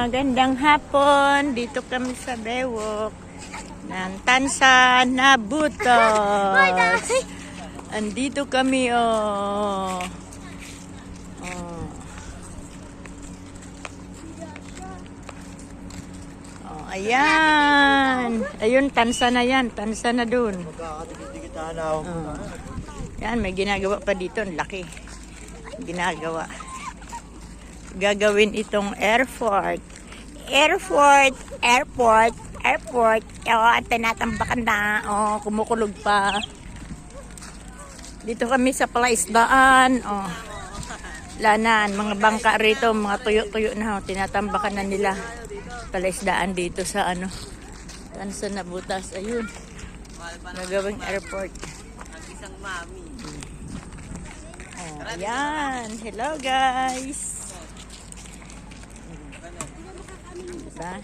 Magandang hapon. Dito kami sa Bewok ng Tansa na Butas. Andito kami, oh. Oh, ayan. Ayun, Tansa na yan. Tansa na dun. Oh. Yan, may ginagawa pa dito. Ang laki. Ginagawa. Gagawin itong airport. Airport. Oh, tinatambakan na. Oh, kumukulog pa. Dito kami sa palaisdaan. Oh. Lanan, mga bangka rito, mga tuyo-tuyo na. Oh, tinatambakan na nila. Palaisdaan dito sa ano. Tansa na Butas. Ayun. Nagawing airport. Isang mami. Oh, ayan. Hello guys. Diba?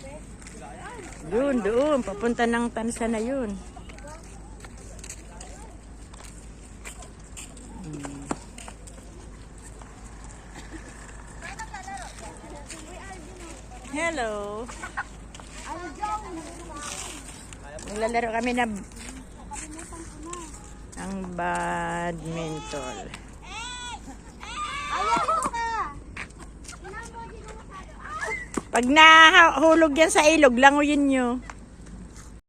Doon. Papunta ng Tansa na yun. Hello. Naglalaro kami ng badminton. Pag nahulog yan sa ilog, languyin nyo.